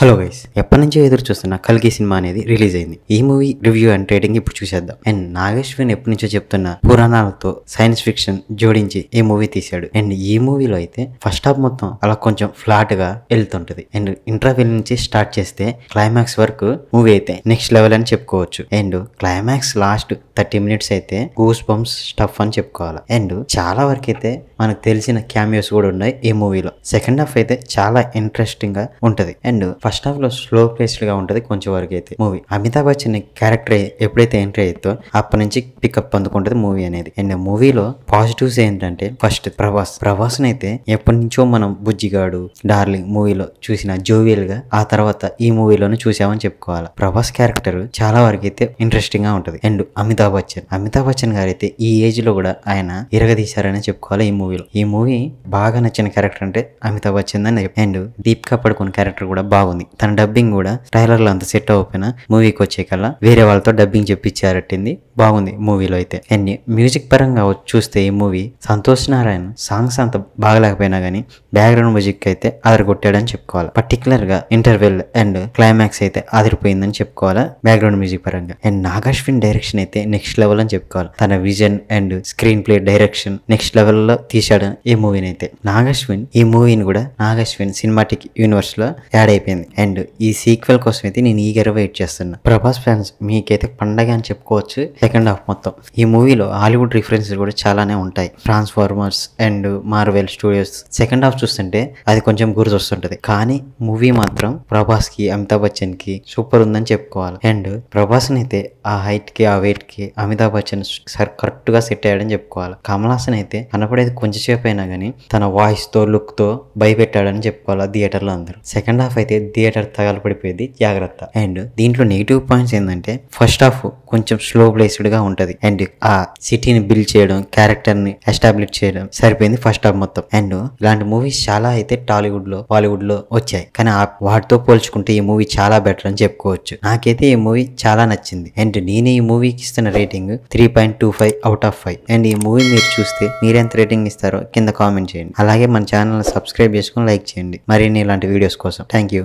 Hello guys, ఎప్పటి నుంచో ఎదురు చూస్తున్న కల్కి సినిమా అనేది రిలీజ్ అయింది. ఈ మూవీ రివ్యూ అండ్ రేటింగ్ ఇప్పుడు చూసేద్దాం. అండ్ నాగేశ్వన్ ఎప్పటి నుంచో చెప్తున్న పురాణాలతో సైన్స్ ఫిక్షన్ జోడించి ఈ మూవీ తీశాడు. అండ్ ఈ మూవీలో అయితే ఫస్ట్ హాఫ్ మొత్తం అలా కొంచెం ఫ్లాట్ గా వెళ్తుంటది. అండ్ ఇంటర్వెల్ నుంచి స్టార్ట్ చేస్తే క్లైమాక్స్ వరకు మూవీ అయితే నెక్స్ట్ లెవెల్ అని చెప్పుకోవచ్చు. అండ్ క్లైమాక్స్ లాస్ట్ 30 minutes అయితే గూస్ బంప్స్ స్టఫ్ అని చెప్పుకోవాలి. అండ్ చాలా వరకు అయితే మనకు తెలిసిన క్యామియోస్ కూడా ఉన్నాయి ఈ మూవీలో. సెకండ్ హాఫ్ అయితే చాలా ఇంట్రెస్టింగ్ గా ఉంటది. అండ్ ఫస్ట్ హాఫ్ లో స్లో పేస్డ్ గా ఉంటది కొంచెం వరకు అయితే మూవీ. అమితాబ్ బచ్చన్ క్యారెక్టర్ ఎప్పుడైతే ఎంట్రీ అవుతో అప్పటి నుంచి పికప్ అందుకుంటది మూవీ అనేది. అండ్ మూవీలో పాజిటివ్స్ ఏంటంటే ఫస్ట్ ప్రభాస్ అయితే ఎప్పటి నుంచో మనం బుజ్జిగాడు, డార్లింగ్ మూవీలో చూసిన జోవియల్ గా ఆ తర్వాత ఈ మూవీలోనే చూసామని చెప్పుకోవాలి. ప్రభాస్ క్యారెక్టర్ చాలా వరకు అయితే ఇంట్రెస్టింగ్ గా ఉంటది. అండ్ అమితాబ్ బచ్చన్ గారు అయితే ఈ ఏజ్ లో కూడా ఆయన ఇరగదీశారని చెప్పుకోవాలి ఈ మూవీలో. ఈ మూవీ బాగా నచ్చిన క్యారెక్టర్ అంటే అమితాబ్ బచ్చన్ అని. అండ్ దీపికా పడుకున్న క్యారెక్టర్ కూడా బాగుంది. తన డబ్బింగ్ కూడా ట్రైలర్ లో అంత సెట్ అవ్వకపోయినా మూవీకి వచ్చే కల్లా వేరే వాళ్ళతో డబ్బింగ్ చెప్పించారట్టింది. బాగుంది మూవీలో అయితే. అండ్ మ్యూజిక్ పరంగా చూస్తే ఈ మూవీ సంతోష్ నారాయణ సాంగ్స్ అంత బాగలేకపోయినా గానీ బ్యాక్గ్రౌండ్ మ్యూజిక్ అయితే అదరగొట్టాడని చెప్పుకోవాలి. పర్టికులర్ గా ఇంటర్వెల్ అండ్ క్లైమాక్స్ అయితే అదిరిపోయిందని చెప్పుకోవాలి బ్యాక్గ్రౌండ్ మ్యూజిక్ పరంగా. అండ్ నాగశ్విన్ డైరెక్షన్ అయితే నెక్స్ట్ లెవెల్ అని చెప్పుకోవాలి. తన vision and screen play direction next level లో తీశాడు ఈ మూవీని అయితే. నాగశ్విన్ ఈ మూవీని కూడా నాగశ్విన్ సినిమాటిక్ యూనివర్స్ లో యాడ్ అయిపోయింది. అండ్ ఈ సీక్వెల్ కోసం అయితే నేను ఈగర్ వెయిట్ చేస్తున్నా. ప్రభాస్ ఫ్యాన్స్ మీకైతే పండగ అని చెప్పుకోవచ్చు. సెకండ్ హాఫ్ మొత్తం ఈ మూవీలో హాలీవుడ్ రిఫరెన్సెస్ కూడా చాలానే ఉంటాయి. Transformers and Marvel studios second half చూస్తుంటే అది కొంచెం గుర్తొస్తుంటది. కానీ మూవీ మాత్రం ప్రభాస్ కి, అమితాబ్ బచ్చన్ కి సూపర్ ఉందని చెప్పుకోవాలి. అండ్ ప్రభాస్ అయితే ఆ హైట్ కి, ఆ వెయిట్ కి అమితాబ్ బచ్చన్ కరెక్ట్ గా సెట్ అయ్యాడని చెప్పుకోవాలి. కమల్ హాసన్ అయితే కనపడేది కొంచెం సేపు అయినా గానీ తన వాయిస్ తో, లుక్ తో భయపెట్టాడని చెప్పుకోవాలి థియేటర్ లో అందరూ. సెకండ్ హాఫ్ అయితే థియేటర్ తగలపడిపోయింది, జాగ్రత్త. అండ్ దీంట్లో నెగిటివ్ పాయింట్స్ ఏంటంటే ఫస్ట్ హాఫ్ కొంచెం స్లో ప్లేస్డ్ గా ఉంటది. అండ్ ఆ సిటీని బిల్డ్ చేయడం, క్యారెక్టర్ ని ఎస్టాబ్లిష్ చేయడం సరిపోయింది ఫస్ట్ హాఫ్ మొత్తం. అండ్ ఇలాంటి మూవీస్ చాలా అయితే టాలీవుడ్ లో, బాలీవుడ్ లో వచ్చాయి. కానీ వాటితో పోల్చుకుంటే ఈ మూవీ చాలా బెటర్ అని చెప్పుకోవచ్చు. నాకైతే ఈ మూవీ చాలా నచ్చింది. అండ్ నేను ఈ మూవీకి ఇస్తున్న రేటింగ్ 3.25/5. అండ్ ఈ మూవీ మీరు చూస్తే మీరెంత రేటింగ్ ఇస్తారో కింద కామెంట్ చేయండి. అలాగే మన ఛానల్ సబ్స్క్రైబ్ చేసుకుని లైక్ చేయండి మరిన్ని ఇలాంటి వీడియోస్ కోసం. Thank you.